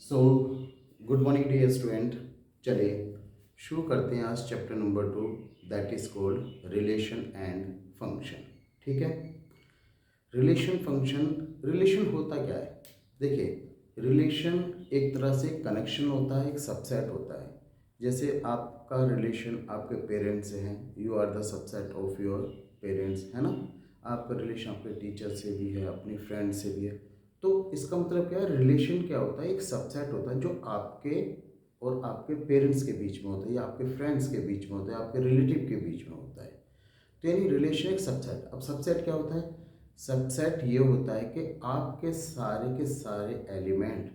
सो good morning dear student. चलिए शुरू करते हैं आज chapter number 2, that is called relation and function. ठीक है, रिलेशन फंक्शन। रिलेशन होता क्या है? देखिए, रिलेशन एक तरह से कनेक्शन होता है, एक सबसेट होता है। जैसे आपका रिलेशन आपके पेरेंट्स से है, you are the subset of your parents, है ना। आपका रिलेशन आपके टीचर से भी है, अपनी फ्रेंड से भी है। तो इसका मतलब क्या है? रिलेशन क्या होता है? एक सबसेट होता है जो आपके और आपके पेरेंट्स के बीच में होता है, या आपके फ्रेंड्स के बीच में होता है, आपके रिलेटिव के बीच में होता है। तो यानी रिलेशन एक सबसेट। अब सबसेट क्या होता है? सबसेट ये होता है कि आपके सारे के सारे एलिमेंट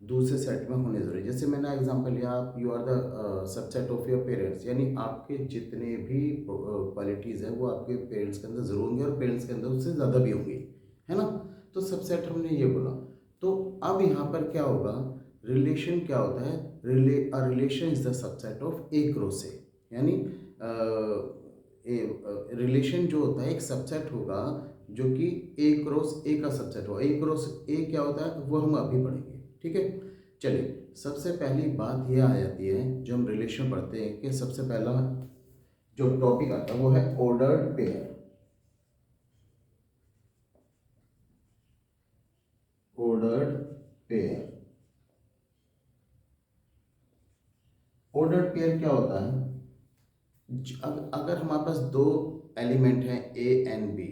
दूसरे सेट में होने जरूरी। जैसे मैंने एग्जांपल लिया, आप you are the subset of your parents, यानी आपके जितने भी क्वालिटीज़ है वो आपके पेरेंट्स के अंदर जरूर होंगे और पेरेंट्स के अंदर उससे ज़्यादा भी होंगी, है ना। तो सबसेट हमने ये बोला। तो अब यहाँ पर क्या होगा? रिलेशन क्या होता है? Relation is the subset of A cross ए, यानी रिलेशन जो होता है एक सबसेट होगा जो कि ए क्रॉस ए का सबसेट होगा। ए क्रॉस ए क्या होता है वो हम अभी पढ़ेंगे। ठीक है, चलिए सबसे पहली बात ये आ जाती है जो हम रिलेशन पढ़ते हैं कि सबसे पहला जो टॉपिक आता है वो है ordered pair. Ordered pair. Ordered pair क्या होता है? अगर हमारे पास दो एलिमेंट हैं ए एंड बी,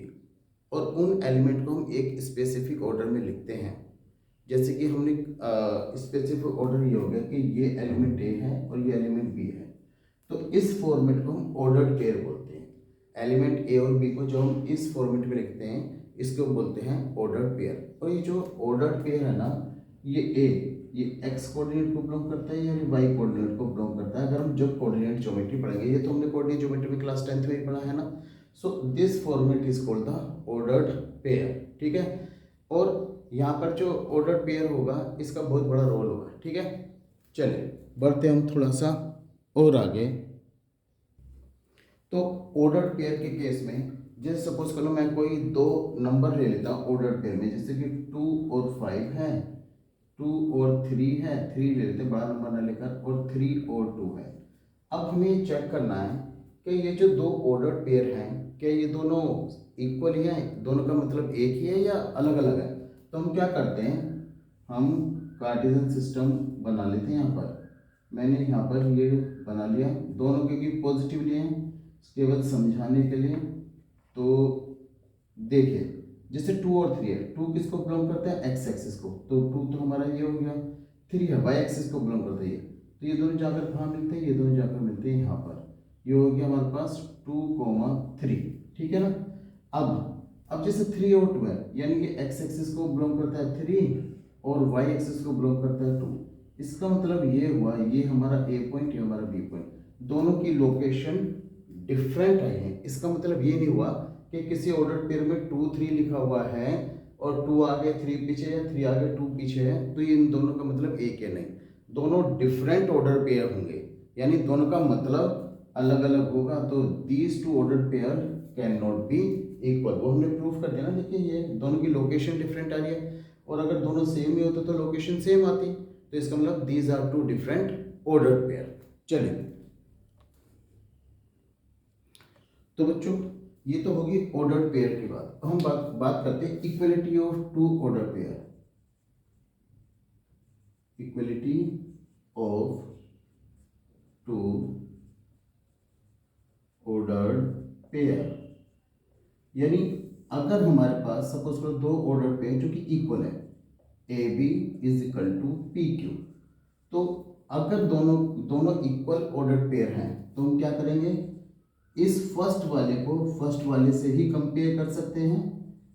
और उन एलिमेंट को हम एक स्पेसिफिक ऑर्डर में लिखते हैं। जैसे कि हमने स्पेसिफिक ऑर्डर ये हो गया कि ये एलिमेंट ए है और ये एलिमेंट बी है, तो इस फॉर्मेट को हम ऑर्डर्ड पेयर बोलते हैं। एलिमेंट ए और बी को जो हम इस फॉर्मेट में लिखते हैं इसको बोलते हैं ऑर्डर्ड पेयर। और ये जो ऑर्डर्ड पेयर है ना, ये ए ये एक्स कोऑर्डिनेट को बिलोंग करता है या वाई कोऑर्डिनेट को बिलोंग करता है। अगर हम जब कोऑर्डिनेट ज्योमेट्री पढ़ेंगे, ये तो हमने कोऑर्डिनेट ज्योमेट्री में क्लास 10th में ही पढ़ा है ना। So this format is called the ordered pair. ठीक है, और यहाँ पर जो ऑर्डर्ड पेयर होगा इसका बहुत बड़ा रोल होगा। ठीक है, चलिए बढ़ते हम थोड़ा सा और आगे। तो ऑर्डर्ड पेयर के केस में जैसे सपोज कर लो मैं कोई दो नंबर ले लेता हूँ ऑर्डर्ड पेयर में, जैसे कि 2 और 5 है, 2 और 3 है, 3 ले लेते हैं बड़ा नंबर ना लेकर, और 3 और 2 है। अब हमें चेक करना है कि ये जो दो ऑर्डर्ड पेयर हैं क्या ये दोनों इक्वल ही हैं, दोनों का मतलब एक ही है या अलग अलग है। तो हम क्या करते हैं, हम कार्टेशियन सिस्टम बना लेते हैं। यहाँ पर मैंने यहाँ पर ये बना लिया, दोनों क्योंकि पॉजिटिव लिए हैं, केवल समझाने के लिए। तो देखिए जैसे 2 और 3 है, 2 किसको बिलोंग करता है? एक्स एक्सिस को, तो 2 तो हमारा ये हो गया। 3 है वाई एक्सिस को बिलोंग करता है ये, तो ये दोनों जाकर कहाँ मिलते हैं? ये दोनों जाकर मिलते हैं यहाँ पर। ये हो गया हमारे पास 2, 3। ठीक है ना। अब जैसे 3 और 2 है, यानी कि एक्स एक्सिस को बिलोंग करता है 3 और वाई एक्सिस को बिलोंग करता है 2। इसका मतलब ये हुआ ये हमारा ए पॉइंट, ये हमारा बी पॉइंट, दोनों की लोकेशन डिफरेंट आई है। इसका मतलब ये नहीं हुआ कि किसी ऑर्डर पेयर में 2 3 लिखा हुआ है और 2 आगे 3 पीछे है, 3 आगे 2 पीछे है, तो ये इन दोनों का मतलब एक है। नहीं, दोनों डिफरेंट ऑर्डर पेयर होंगे, यानी दोनों का मतलब अलग अलग होगा। तो these two order pair can not be equal, वो हमने प्रूफ कर दिया ना। देखिए ये दोनों की लोकेशन डिफरेंट आ रही है, और अगर दोनों सेम ही होते तो लोकेशन सेम आती, तो इसका मतलब these are two different order pair. चलिए तो बच्चों ये तो होगी ऑर्डर्ड पेयर की बात। अब हम बात करते हैं equality of two order pair. Equality of two ordered pair, यानी अगर हमारे पास सपोज करो दो ऑर्डर पेयर जो कि इक्वल है, a b is equal to p q, तो अगर दोनों दोनों इक्वल ऑर्डर पेयर हैं तो हम क्या करेंगे, इस फर्स्ट वाले को फर्स्ट वाले से ही कंपेयर कर सकते हैं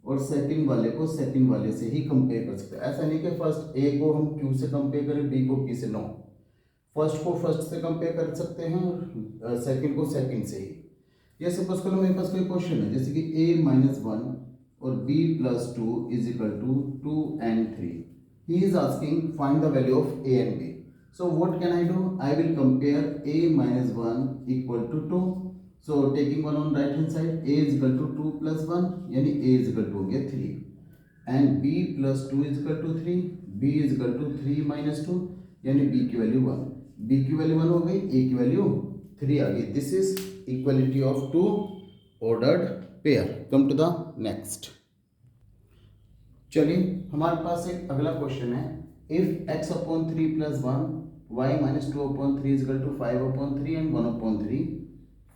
और सेकंड वाले को सेकंड वाले से ही कंपेयर कर सकते हैं। ऐसा नहीं कि फर्स्ट ए को हम क्यू से कंपेयर करें, बी को पी से। नो, फर्स्ट को फर्स्ट से कंपेयर कर सकते हैं और सेकंड को सेकंड से ही। ये सपोज करो मेरे पास कोई क्वेश्चन है जैसे कि a-1 और b+2 is equal to 2 and 3. He is asking find the value of a and b. So what can I do? I will compare a-1 equal to 2. So taking 1 on right hand side, a is equal to 2 plus 1, यानी a is equal to हो गया 3. And b plus 2 is equal to 3, b is equal to 3 minus 2, यानी b की value 1, b की value 1 हो गई, a की value 3 आ गई। This is equality of two ordered pair. Come to the next. चलिए हमारे पास एक अगला क्वेश्चन है, if x upon 3 plus 1 y minus 2 upon 3 is equal to 5 upon 3 and 1 upon 3,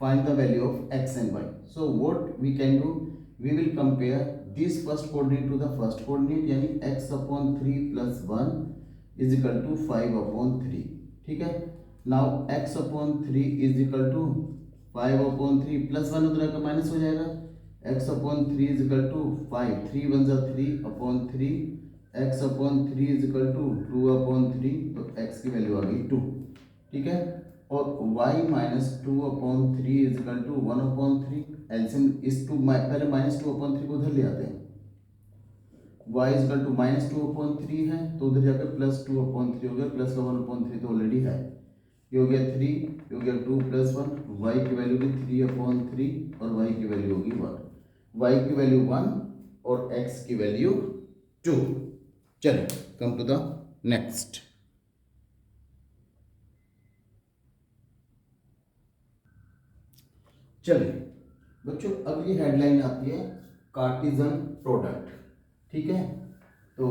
find the value of x and y. So what we can do, we will compare this first coordinate to the first coordinate, यानी x upon 3 plus 1 is equal to 5 upon 3, ठीक है। now x upon 3 is equal to 5 upon 3 plus 1 उधर का minus हो जाएगा, x upon 3 is equal to 5, 3 1 जा 3 upon 3, x upon 3 is equal to 2 upon 3, तो x की वैल्यू आ गई 2, ठीक है। और y minus 2 upon 3 is equal to 1 upon 3, LCM इस टू पहले माइनस 2 अपॉन 3 को उधर ले आते हैं, y is equal to minus 2 upon 3 है तो उधर जाकर प्लस 2 अपॉन 3 हो गया, प्लस का 1 अपॉन 3 तो ऑलरेडी है, ये हो गया 3, ये हो गया 2 प्लस 1, y की वैल्यू होगी 3 अपॉन 3 और y की वैल्यू होगी 1, y की वैल्यू 1 और x की वैल्यू 2। चलिए कम टू द नेक्स्ट। चलिए बच्चों अगली हेडलाइन आती है कार्टेशियन प्रोडक्ट, ठीक है। तो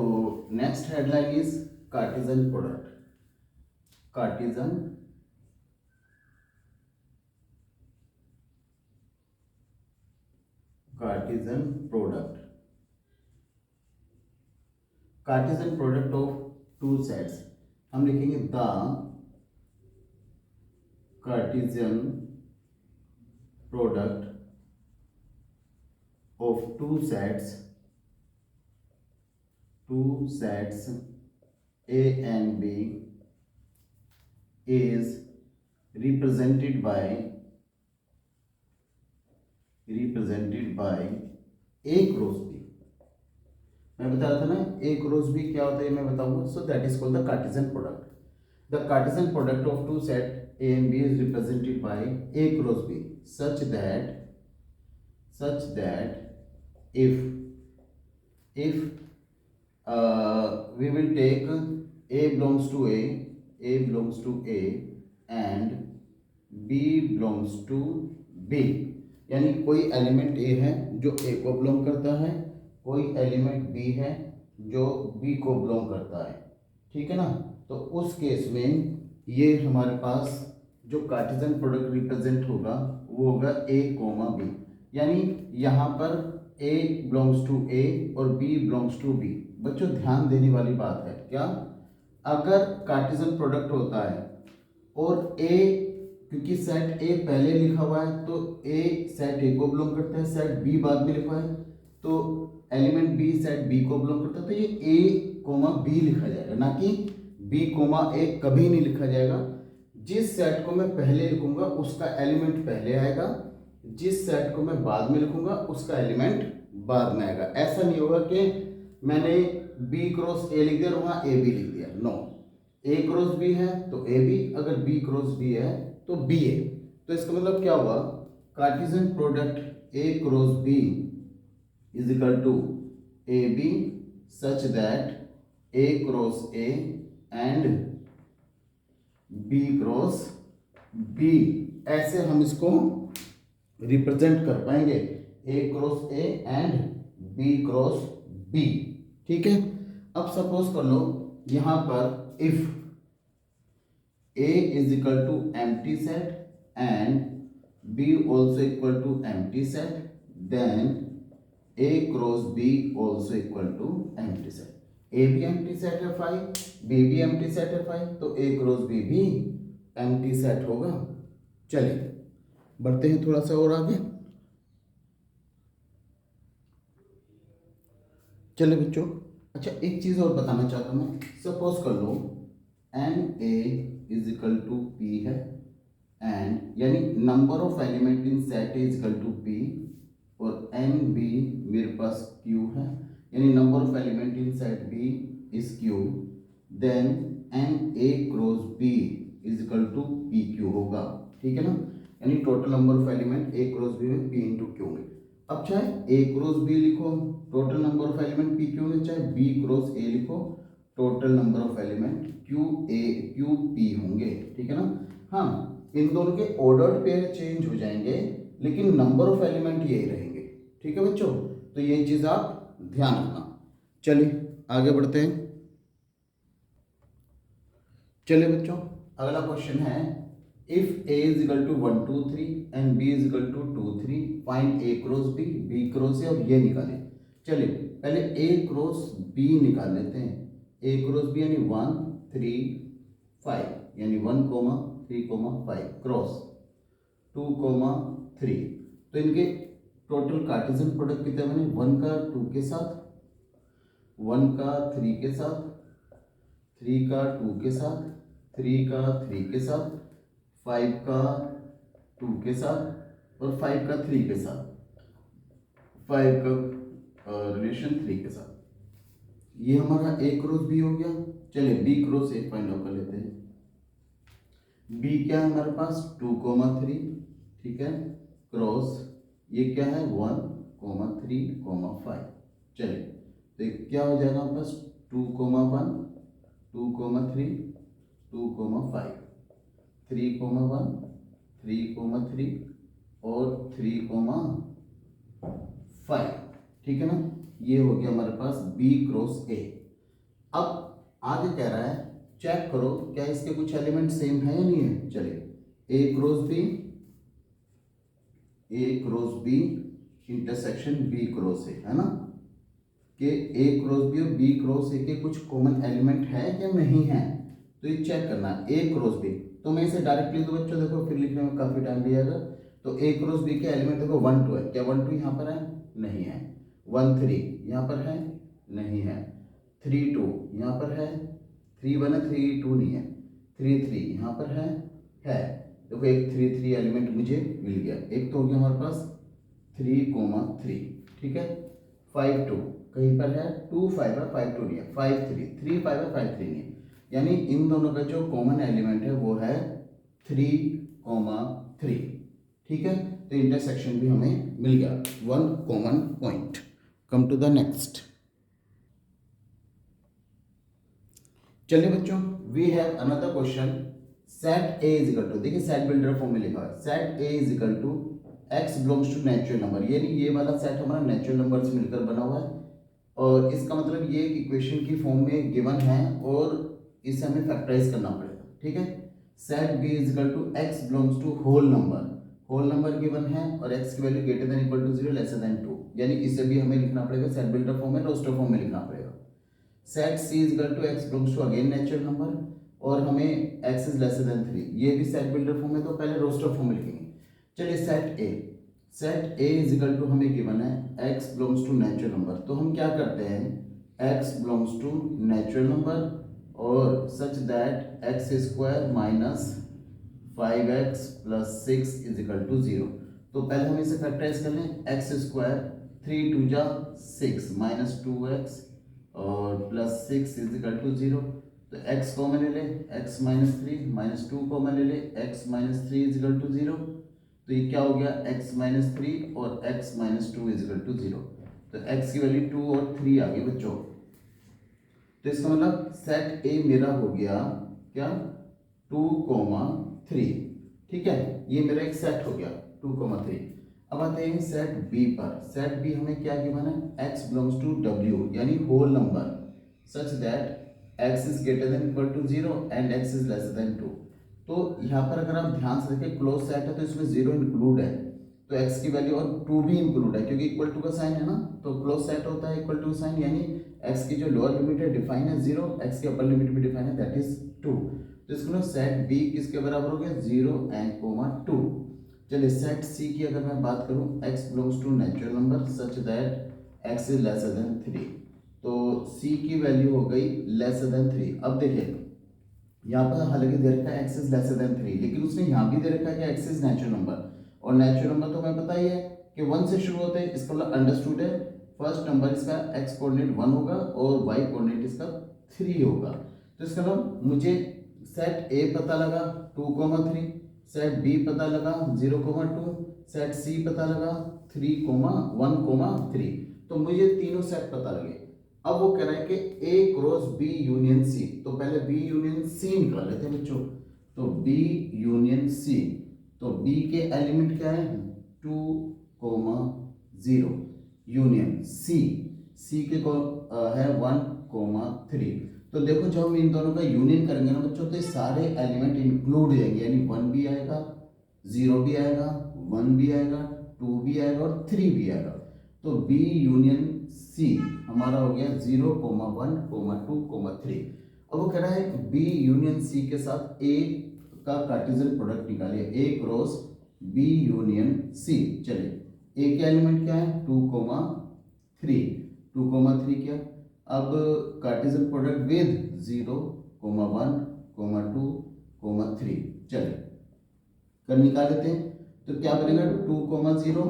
next headline is Cartesian product, Cartesian product, Cartesian product of two sets. हम लिखेंगे the Cartesian product of two sets A and B is represented by A cross B। मैं बता रहा था ना A cross B क्या होता है मैं बताऊंगा। So that is called the Cartesian product. The Cartesian product of two set A and B is represented by A cross B such that if we will take A belongs to A and B belongs to B, यानी कोई element A है जो A को belong करता है, कोई element B है जो B को बिलोंग करता है, ठीक है ना। तो उस केस में ये हमारे पास जो कार्टेशियन प्रोडक्ट रिप्रेजेंट होगा वो होगा A कोमा B, यानी यहाँ पर A बिलोंग्स टू A और B बिलोंग्स टू B। बच्चों ध्यान देने वाली बात है क्या, अगर कार्टेशियन प्रोडक्ट होता है और A, क्योंकि सेट A पहले लिखा हुआ है तो A सेट A को बिलोंग करता है, सेट B बाद में लिखा है तो एलिमेंट B सेट B को बिलोंग करता है, तो ये A कोमा B लिखा जाएगा, ना कि B कोमा A कभी नहीं लिखा जाएगा। जिस सेट को मैं पहले लिखूंगा उसका एलिमेंट पहले आएगा, जिस सेट को मैं बाद में लिखूंगा उसका एलिमेंट बाद में आएगा। ऐसा नहीं होगा कि मैंने B क्रॉस A लिख दिया और वहां A B लिख दिया, नो। A क्रॉस B है तो A B, अगर B क्रॉस B है तो B A। तो इसका मतलब क्या हुआ, Cartesian product A cross B is equal to A B such that A cross A and B cross B, ऐसे हम इसको रिप्रेजेंट कर पाएंगे, A cross A and B cross B, ठीक है। अब सपोज कर लो यहां पर if A is equal to empty set and B also equal to empty set, then A cross B also equal to empty set. A भी empty set है 5, B भी एम्प्टी सेट है 5, तो A क्रॉस B भी empty set होगा। चलिए बढ़ते हैं थोड़ा सा और आगे। चलिए बच्चों, अच्छा एक चीज और बताना चाहता हूं मैं, सपोज कर लो NA is equal to P है एंड यानी number of element in set is equal to P और NB मेरे पास Q है, यानी number of element in set B is Q, then NA cross B is equal to PQ होगा, ठीक है ना। यानी total number of element A cross B में P इंटू Q में। अब चाहे ए क्रॉस बी लिखो, total number of element P Q ने, चाहे बी क्रॉस ए लिखो, total number of element Q A Q P होंगे, ठीक है ना। हाँ, इन दोनों के ऑर्डर्ड पेयर चेंज हो जाएंगे लेकिन नंबर ऑफ एलिमेंट यही रहेंगे, ठीक है बच्चों। तो ये चीज आप ध्यान रखना। चलिए आगे बढ़ते हैं। चलिए बच्चों, अगला क्वेश्चन है, if a is equal to 1 2 3 and b is equal to 2 3 find a cross b cross a और ये निकालें। चलिए पहले a क्रॉस b निकाल लेते हैं। a क्रॉस b यानी 1 3 5 यानी 1 3 5 क्रॉस 2 3। तो इनके टोटल कार्टेशियन प्रोडक्ट कितने बने, 1 का 2 के साथ, 1 का 3 के साथ, 3 का 2 के साथ, 3 का 3 के साथ, 5 का 2 के साथ और 5 का 3 के साथ, 5 का रिलेशन 3 के साथ। ये हमारा ए क्रॉस बी हो गया। चलिए B cross A find out कर लेते हैं। बी क्या है हमारे पास 2 3, ठीक है, क्रॉस ये क्या है 1 3 5। चलिए तो क्या हो जाएगा हमारे पास 2 1 2 3 2 5 3 1 3 3 और 3 5, ठीक है ना। ये हो गया हमारे पास बी क्रॉस ए। अब आगे कह रहा है चेक करो क्या इसके कुछ एलिमेंट सेम है या नहीं है। चलिए A cross B intersection B cross A, है ना, कि ए क्रॉस बी और बी क्रॉस ए के कुछ कॉमन एलिमेंट है या नहीं है। तो ये चेक करना है ए क्रॉस बी। तो मैं इसे डायरेक्ट लिख दूं बच्चों, देखो फिर लिखने में काफी टाइम लगेगा। तो ए क्रॉस बी के एलिमेंट देखो 1 2 है, क्या 1 2 यहाँ पर है, नहीं है। 1 3 यहाँ पर है, नहीं है। 3 2 यहाँ पर है, 3 1 है, 3 2 नहीं है। 3 3 यहाँ पर है। देखो एक 3 3 एलिमेंट मुझे मिल गया। एक तो हो गया हमारे पास 3 3, ठीक है। 5 2 कहीं पर है, 2 5 है, 5 2 नहीं है। 5 3 3 5 है, 5 3 नहीं है। यानी इन दोनों का जो कॉमन एलिमेंट है वो है 3 3, ठीक है। तो इंटरसेक्शन भी हमें मिल गया, one common point. Come to the next. चलिए बच्चों, we have another question. Set A is equal to, देखिए सेट बिल्डर फॉर्म में लिखा है, set A is equal to x belongs to natural number. यानी ये वाला सेट हमारा नेचुरल नंबर से मिलकर बना हुआ है और इसका मतलब ये इक्वेशन की फॉर्म में गिवन है और इसे हमें फैक्टराइज करना पड़ेगा, ठीक है। Set B is equal to x belongs to whole number given है और x की value greater than equal to 0 lesser than 2। यानी इसे भी हमें लिखना पड़ेगा सेट बिल्डर फॉर्म में, रोस्टर फॉर्म में लिखना पड़ेगा। Set c is equal to x belongs to again natural number और हमें x इज लेसर देन 3, ये भी सेट बिल्डर फॉर्म में, तो पहले रोस्टर फॉर्म में लिखेंगे। चलिए set a is equal to हमें गिवन है x belongs to natural number. तो हम क्या करते हैं, x belongs to natural number और such that x square minus 5x plus 6 is equal to 0। तो पहले हम इसे फैक्टराइज कर लें, एक्स स्क्वायर 3 2 जा 6 माइनस 2x और प्लस 6 इज इक्वल टू 0। तो x कॉमन ले ले, x माइनस 3 माइनस 2 कॉमन ले ले, x minus 3 is equal to 0। तो ये क्या हो गया, x माइनस 3 और x minus 2 is equal to 0। तो x की वैल्यू 2 और 3 आ गई बच्चों। तो इसका मतलब सेट ए मेरा हो गया क्या 2 3, ठीक है। ये मेरा एक सेट हो गया 2 3। अब आते हैं सेट बी पर। सेट बी हमें क्या गिवन है, x बिलोंग्स टू w यानी whole number such that x is greater than equal to 0 and x is lesser than 2। तो यहाँ पर अगर आप ध्यान से देखें क्लोज सेट है तो इसमें 0 इंक्लूड है, तो x की वैल्यू और 2 भी इंक्लूड है क्योंकि इक्वल टू का साइन है ना, तो क्लोज सेट होता है इक्वल टू साइन, यानी x की जो लोअर लिमिट है डिफाइन है 0, x की अपर लिमिट भी डिफाइन है दैट इज 2। तो इसको सेट बी किसके बराबर हो गया 0 एंड 2। चलिए सेट सी की अगर मैं बात करूं, x belongs to natural number such that x is lesser than 3। तो c की वैल्यू हो गई लेसर देन 3। अब देखिए यहाँ पर हालांकि दे रखा है x इज लेसर देन 3, लेकिन उसने यहाँ भी दे रखा है कि x इज नेचुरल नंबर और नेचुरल नंबर तो हमें पता ही है कि 1 से शुरू होते हैं। इसका मतलब अंडरस्टूड है फर्स्ट नंबर इसका x कोऑर्डिनेट 1 होगा और y कोऑर्डिनेट इसका 3 होगा। तो इसका मतलब मुझे सेट ए पता लगा 2 3, सेट बी पता लगा 0 2, सेट सी पता लगा 3,1,3, तो मुझे तीनों सेट पता लगे। अब वो कह रहा है कि ए क्रॉस बी यूनियन सी, तो पहले बी यूनियन सी निकाल लेते हैं बच्चों। तो बी यूनियन सी, तो बी के एलिमेंट क्या है 2,0 यूनियन सी, सी के को है 1,3। तो देखो जब हम इन दोनों का यूनियन करेंगे ना बच्चों, तो ये सारे एलिमेंट इंक्लूड हो जाएंगे, यानी 1 भी आएगा, 0 भी आएगा, 1 भी आएगा, 2 भी आएगा और 3 भी आएगा। तो बी यूनियन सी हमारा हो गया 0,1,2,3। अब वो कह रहा है बी यूनियन सी के साथ ए का कार्टेशियन प्रोडक्ट निकालिए, ए क्रॉस बी यूनियन सी। चलिए ए के एलिमेंट क्या है 2,3, 2,3 क्या, अब कार्टेशियन प्रोडक्ट विद 0,1,2,3। चलिए कर निकाल लेते हैं, तो क्या बनेगा 2,0,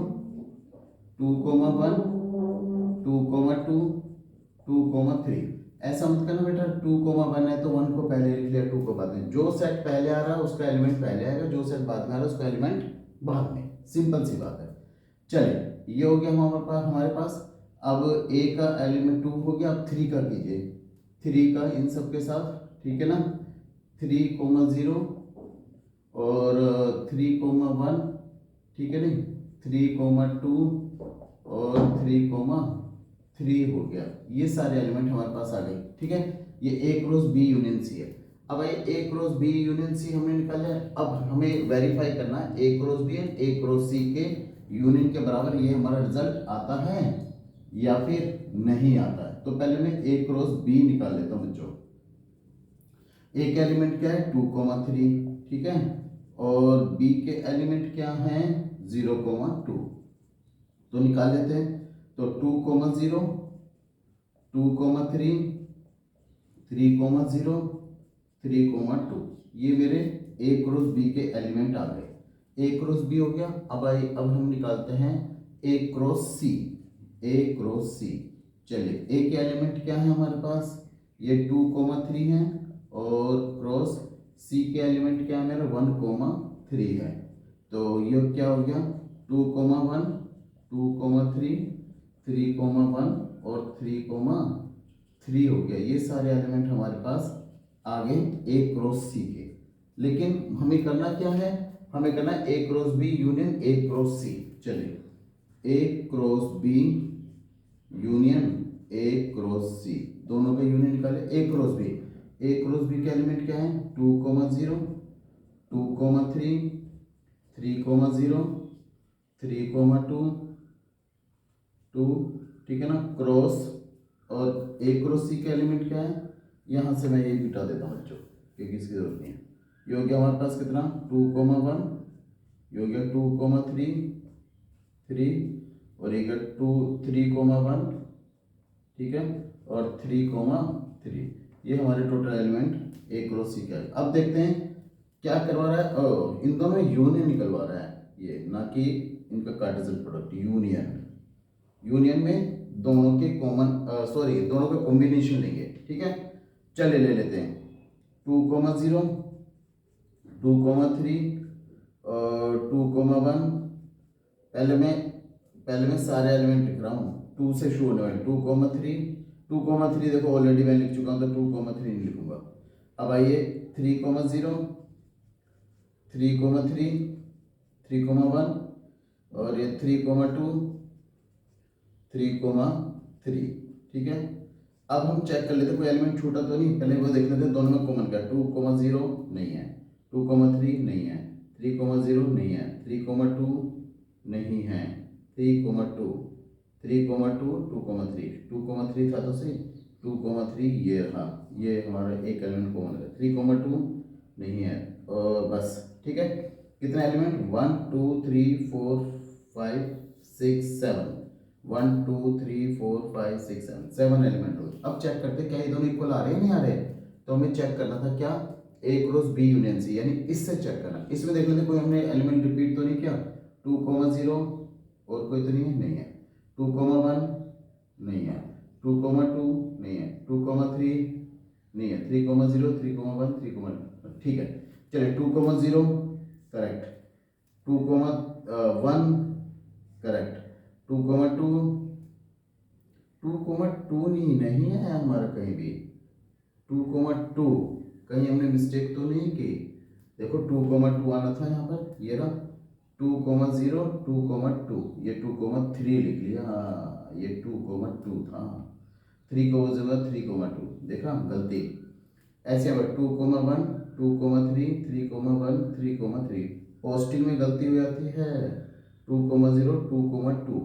2,1, 2,2, 2,3। ऐसा मत करना बेटा 2,1 है तो 1 को पहले लिख लिया, 2 को बाद में। जो सेट पहले आ रहा है उसका एलिमेंट पहले आएगा, जो सेट बाद में आ रहा है उसका एलिमेंट बाद में, सिंपल सी बात है। चलिए ये हो गया हमारे पास। अब ए का एलिमेंट 2 हो गया, अब 3 का कीजिए, 3 का इन सब के साथ, ठीक है ना, 3,0 और 3,1, ठीक है नहीं, 3,2 और 3,3 हो गया। ये सारे एलिमेंट हमारे पास आ गए, ठीक है। ये A cross B union C है। अब आइए A cross B union C हमने निकाला है, अब हमें वेरीफाई करना है A cross B and A cross C के यूनियन के बराबर ये हमारा रिजल्ट आता है या फिर नहीं आता है। तो पहले मैं ए क्रॉस बी निकाल लेता हूँ बच्चों। ए के एलिमेंट क्या है 2,3, ठीक है, और बी के एलिमेंट क्या है 0,2, तो निकाल लेते हैं। तो 2,0, 2,3, 3,0, 3,2, ये मेरे ए क्रॉस बी के एलिमेंट आ गए। ए क्रॉस बी हो गया। अब हम निकालते हैं ए क्रॉस सी, ए क्रॉस सी। चलिए ए के एलिमेंट क्या है हमारे पास, ये 2,3 है, और क्रॉस सी के एलिमेंट क्या है मेरा 1,3 है। तो ये क्या हो गया 2,1, 2,3, 3,1 और 3,3 हो गया। ये सारे एलिमेंट हमारे पास आ गए ए क्रॉस सी के। लेकिन हमें करना क्या है, हमें करना है A cross B union A cross C. चलिए A cross B union A cross C, दोनों का यूनियन निकाले। A cross B, A cross B के एलिमेंट क्या है 2,0, 2,3, 3,0, 3,2, 2, ठीक है ना, क्रॉस, और ए क्रॉस सी के एलिमेंट क्या है, यहाँ से मैं ये मिटा देता हूँ बच्चों क्योंकि इसकी जरूरत नहीं है। ये हो गया हमारे पास कितना 2,1, ये हो गया 2,3, 3, और ये 3,1, ठीक है, और 3,3। ये हमारे टोटल एलिमेंट ए क्रॉस सी का है। अब देखते हैं क्या करवा रहा है, इन दोनों में यूनियन निकलवा रहा है ये, ना कि इनका कार्टेशियन प्रोडक्ट। यूनियन, यूनियन में दोनों के कॉमन दोनों का कॉम्बिनेशन लेंगे, ठीक है। चलिए ले लेते हैं 2,0, 2,3 और 2,1। पहले मैं सारे एलिमेंट लिख रहा हूँ 2 से शुरू होने वाले 2,3, 2,3 देखो ऑलरेडी मैं लिख चुका हूँ, तो 2,3 नहीं लिखूंगा। अब आइए 3,0, 3,3, 3,1 और ये 3,2, 3,3, ठीक है। अब हम चेक कर लेते कोई एलिमेंट छूटा तो नहीं, पहले वो देख लेते हैं दोनों में कॉमन क्या। 2,0 नहीं है, 2,3 नहीं है, 3,0 नहीं है, 3,2 नहीं है, 3,2, 3,2, 2,3, 2,3 था तो सही, 2,3 ये रहा, ये हमारा एक एलिमेंट कॉमन है। 3,2 नहीं है, और बस, ठीक है। कितना एलिमेंट 1 2 3 4 5 6 7, 1 2 3 4 5 6 7 एलिमेंट हो गए। अब चेक करते क्या ये दोनों इक्वल आ रहे हैं नहीं आ रहे। तो हमें चेक करना था क्या ए क्रॉस बी यूनियन सी, यानी इससे चेक करना। इसमें देख लेते कोई हमने एलिमेंट रिपीट तो नहीं किया। 2,0 और कोई तो नहीं है, 2,1 नहीं है, 2,2 नहीं है, 2,3 नहीं है, 3,0 3,1 3,1, ठीक है। चलिए 2,0 करेक्ट, 2,1 करेक्ट, 2,2, 2,2 नहीं है हमारा कहीं भी, 2,2 कहीं हमने मिस्टेक तो नहीं की। देखो 2,2 आना था यहाँ पर, ये रहा 2,0, 2,2, ये 2,3 लिख लिया, हाँ ये 2,2 था, 3,0, 3,2 देखा गलती। ऐसे अब 2,1, 2,3, 3,1, 3,3 पॉजिटिव में गलती हो जाती है, 2,0, 2,2,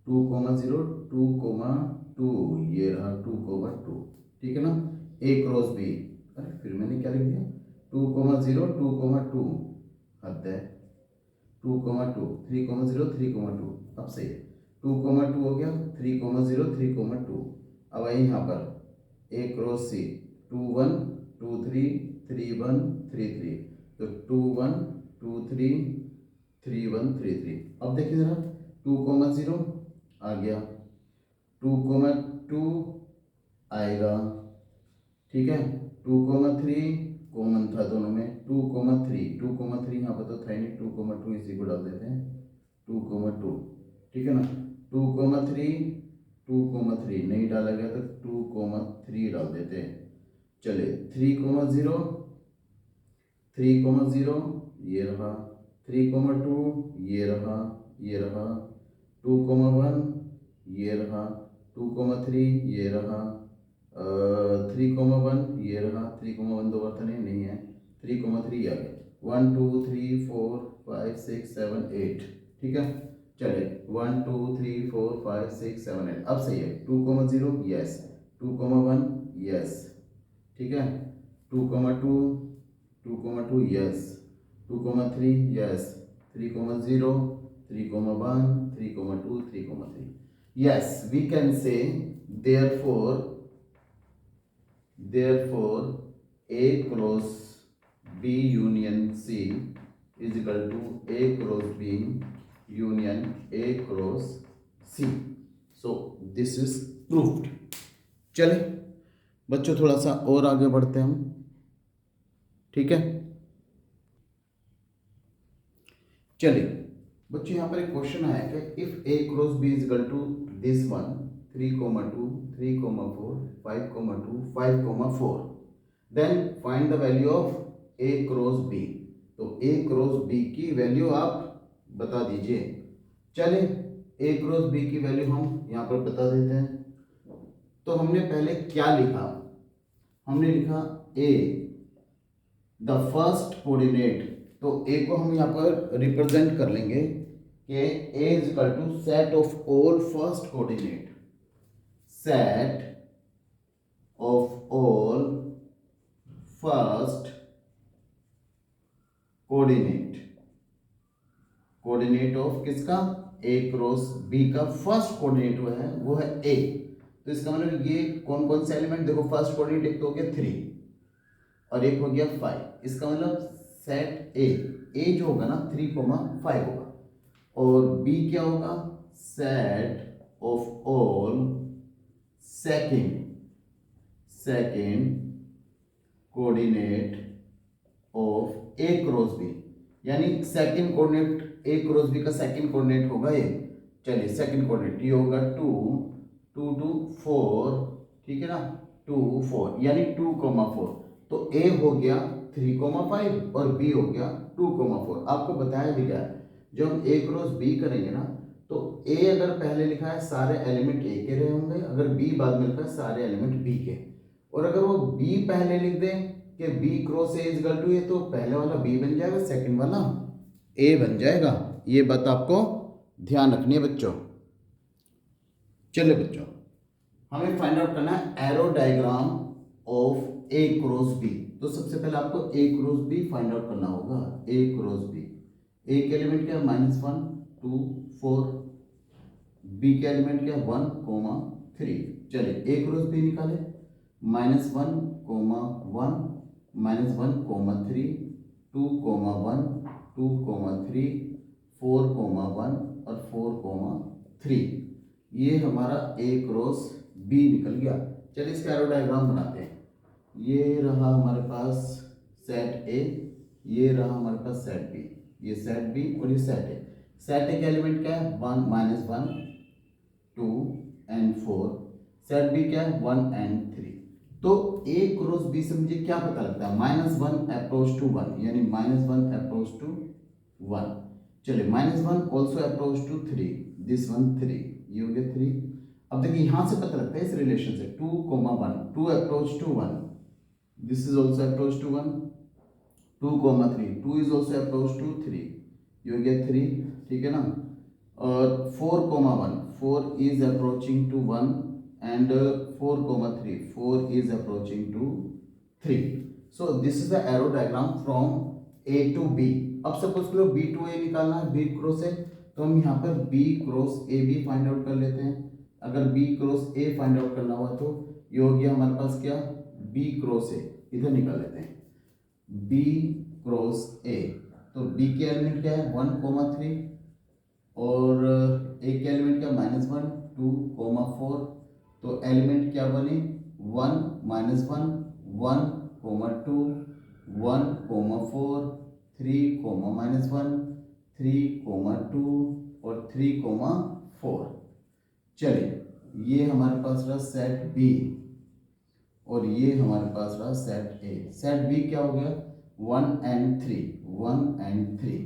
2,0, 2,2, ये रहा 2,2, ठीक है ना। ए क्रॉस बी, अरे फिर मैंने क्या लिख दिया, 2,0, 2,2, हद है, 2,2, 3,0, 3,2, अब सही है, 2,2 हो गया, 3,0, 3,2। अब आई यहाँ पर ए क्रॉस सी, 2,1, 2,3, 3,1, 3,3, तो 2,1, 2,3, 3,1, 3,3। अब देखिए जरा 2,0 आ गया, 2,2 आएगा, ठीक है, 2,3 कॉमन था दोनों में, 2,3 यहाँ पर तो था ही नहीं, 2,2 इसी को डाल देते हैं, 2,2, ठीक है ना, 2,3, 2,3 नहीं डाला गया तो 2,3 डाल देते हैं। चले 3,0, 3,0 ये रहा, 3,2 ये रहा, ये रहा, 2,1 ये रहा, 2,3 ये रहा, 3,1 ये रहा, 3,1 दो बार नहीं है, 3,3 आ गया, 1 2 3 4 5 6 7 8, ठीक है। चले 1 2 3 4 5 6 7 8, अब सही है, 2,0 यस, 2,1 यस, ठीक है, 2,2, 2,2 yes, 2,3 yes, 3,0, 3,1, 3,2, 3,3 yes, we can say therefore A cross B union C is equal to A cross B union A cross C. So this is proved. चले बच्चों थोड़ा सा और आगे बढ़ते हैं हम, ठीक है। चलिए बच्चों यहाँ पर एक क्वेश्चन आया कि if A cross B is equal to this one 3,2, 3,4, 5,2, 5,4 then find the value of A cross B। तो A क्रॉस B की वैल्यू आप बता दीजिए। चले A क्रॉस B की वैल्यू हम यहाँ पर बता देते हैं। तो हमने पहले क्या लिखा, हमने लिखा A द फर्स्ट कोऑर्डिनेट, तो A को हम यहाँ पर रिप्रेजेंट कर लेंगे कि A is equal to set of all first coordinate, set of all first coordinate, coordinate of किसका, A क्रॉस B का फर्स्ट कोऑर्डिनेट वो है A। तो इसका मतलब ये कौन कौन से एलिमेंट, देखो फर्स्ट कोऑर्डिनेट एक तो हो गया 3 और एक हो गया 5, इसका मतलब सेट ए जो होगा ना 3,5 होगा, और B क्या होगा, set of all second coordinate of A cross B, यानी second coordinate A cross B का सेकंड कोऑर्डिनेट होगा ये। चलिए सेकंड कोऑर्डिनेट ये होगा 2 2 2 4, ठीक है ना, 2 4 यानी 2,4, तो A हो गया 3,5 और B हो गया 2,4। आपको बताया भी गया जब हम A क्रॉस B करेंगे ना, तो A अगर पहले लिखा है सारे एलिमेंट A के रहे होंगे, अगर B बाद में लिखा है सारे एलिमेंट B के, और अगर वो B पहले लिख दें कि B cross A is equal to A, तो पहले वाला B बन जाएगा, सेकंड वाला A बन जाएगा। ये बात आपको ध्यान रखनी है बच्चों। चलिए बच्चों हमें फाइंड आउट करना है arrow diagram of A cross B। तो सबसे पहले आपको A cross B find out करना होगा। A क्रॉस B, A के एलिमेंट क्या है, -1 2 4, B के एलिमेंट क्या है 1, 3। चलिए A क्रॉस B निकाले, -1, 1, -1, 3, 2, 1, 2, 3, 4, 1 और 4, 3, ये हमारा A क्रॉस B निकल गया। चलिए इसका एरो डायग्राम बनाते हैं। ये रहा हमारे पास सेट A, ये रहा हमारे पास सेट बी, ये सेट बी और ये सेट ए। सेट ए का एलिमेंट क्या है 1 -1 2 एंड 4। सेट बी क्या है 1 एंड 3। तो ए क्रॉस बी से मुझे क्या पता लगता है -1 अप्रोच टू 1, यानी -1 अप्रोच टू 1। चलिए -1 also approach to 3, this one 3, ये हो गया 3। अब देखिए यहां से पता लगता है इस रिलेशन से 2, 1, 2 approach to 1, this is also approach to 1, 2, 3, 2 is also approach to 3, ये हो गया 3, ठीक है ना। और 4, 1, 4 is approaching to 1 and 4, 3, 4 is approaching to 3. So this is the arrow diagram from A to B. अब सपोज करो B to A निकालना है, B क्रॉस A, तो हम यहाँ पर B क्रॉस A भी फाइंड आउट कर लेते हैं। अगर B cross A find out करना हुआ तो ये हो गया हमारे पास क्या B क्रॉस A, इधर निकाल लेते हैं B क्रॉस A। तो B के एलिमेंट क्या है 1, 3 और A के एलिमेंट क्या -1, 2, 4। तो एलिमेंट क्या बने 1, -1, 1, 2, 1, 4, 3, -1, 3, 2 और 3, 4। चलिए ये हमारे पास रहा सेट बी और ये हमारे पास रहा सेट ए। सेट बी क्या हो गया 1 एंड 3, 1 एंड 3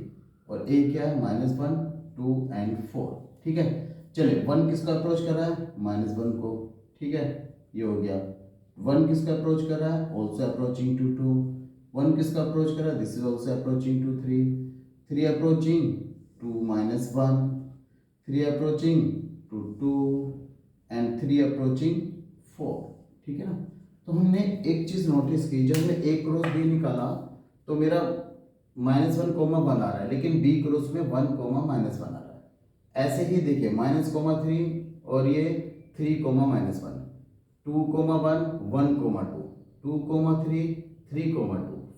और ए क्या है -1, 2 एंड 4, ठीक है। चलिए 1 किसका अप्रोच कर रहा है -1 को, ठीक है, ये हो गया। 1 किसका अप्रोच कर रहा है ऑल्सो अप्रोचिंग टू 2, 1 किसका अप्रोच कर रहा है this is also approaching to 3, 3 approaching to -1, 3 approaching to 2 and 3 approaching 4, ठीक है ना। तो हमने एक चीज नोटिस की, जब हमने ए क्रॉस बी निकाला तो मेरा -1, 1 आ रहा है, लेकिन बी क्रॉस में 1, -1 आ रहा है। ऐसे ही देखिए -3 और ये 3, -1, 2, 1, 1, 2, 3, 3, 2,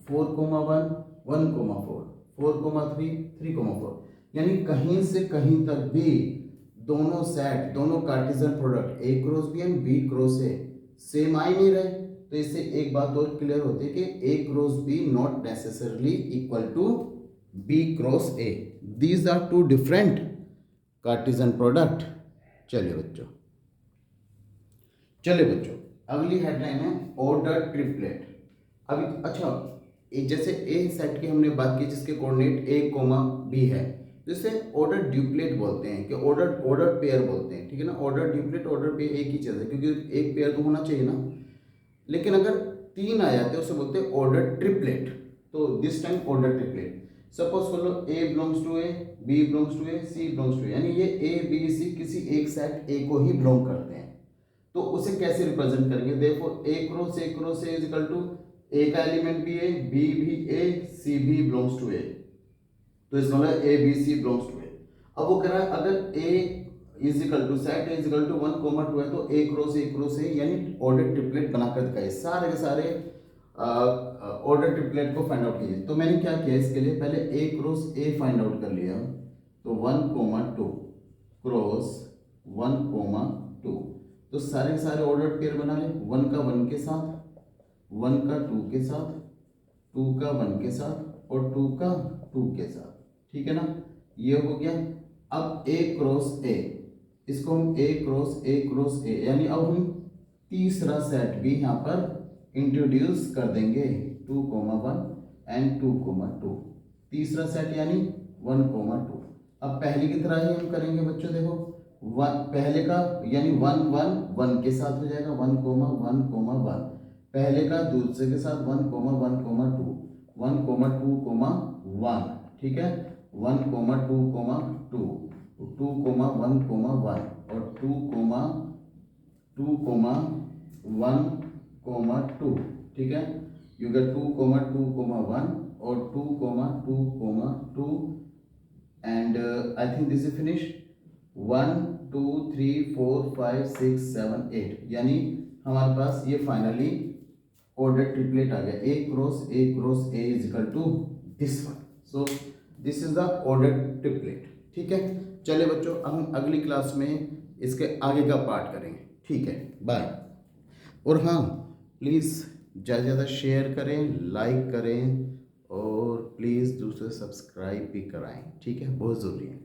4, 1, 1, 4, 4, 3, 3, 4। यानी कहीं से कहीं तक भी दोनों सेट, दोनों Cartesian product A cross B and B cross A same आ ही नहीं रहे। तो इससे एक बात और क्लियर होती है कि A cross B not necessarily equal to B cross A, these are two different Cartesian product. चलिए बच्चों अगली हेडलाइन है ऑर्डर ट्रिपलेट। अभी अच्छा जैसे ए सेट की हमने बात की जिसके कोऑर्डिनेट ए, बी है, जिसे ऑर्डर ड्यूप्लेट बोलते हैं कि ऑर्डर पेयर बोलते हैं, ठीक है ना। ऑर्डर ड्यूप्लेट ऑर्डर पेयर एक ही चीज़ है क्योंकि एक पेयर तो होना चाहिए ना। लेकिन अगर 3 आ जाते हैं उसे बोलते हैं ऑर्डर ट्रिपलेट। तो this time order triplet suppose कर लो A belongs to A, B belongs to A, C belongs to A, यानी ये ए बी सी किसी एक सेट ए को ही बिलोंग करते हैं। तो उसे कैसे रिप्रेजेंट करेंगे, देखो A cross A is equal to A का एलिमेंट भी ए, बी भी ए, सी भी बिलोंग्स टू ए, तो इसका मतलब A B C belongs to A. अब वो कह रहा है अगर A is equal to set A is equal to 1, 2 है तो ए क्रॉस ए यानी ऑर्डर ट्रिपलेट बनाकर दिखाइए। सारे के सारे ऑर्डर ट्रिपलेट को फाइंड आउट कीजिए। तो मैंने क्या किया इसके लिए, पहले ए क्रॉस ए फाइंड आउट कर लिया, तो 1, 2 क्रॉस 1, 2, तो सारे सारे ऑर्डर पेयर बना ले, 1 का 1 के साथ, 1 का 2 के साथ, 2 का 1 के साथ और 2 का 2 के साथ, ठीक है ना। ये हो गया। अब ए क्रॉस ए, इसको हम ए क्रॉस ए यानी अब हम तीसरा सेट भी यहाँ पर इंट्रोड्यूस कर देंगे 2, 1 एंड 2, 2, तीसरा सेट यानी 1, 2। अब पहले की तरह ही हम करेंगे बच्चों, देखो पहले का यानी 1, 1, 1 के साथ हो जाएगा 1, 1, 1, पहले का दूसरे के साथ 1, 1, 2, 1, 2, 1, ठीक है, 1, 2, 2, 2, 1, 1 और 2, 1, 2, ठीक है। यू गेट 2, 2, 1 और 2, 2, and I think this is finish. 1, 2, 3, 4, 5, 6, 7, 8 यानी हमारे पास ये फाइनली ऑर्डर ट्रिपलेट आ गया, A cross A is equal to this one. So this is the order triplet, ठीक है। चलिए बच्चों अब हम अगली क्लास में इसके आगे का पार्ट करेंगे, ठीक है, बाय। और हाँ प्लीज़ ज़्यादा से ज़्यादा शेयर करें, लाइक करें और प्लीज़ दूसरे सब्सक्राइब भी कराएं, ठीक है, बहुत ज़रूरी है।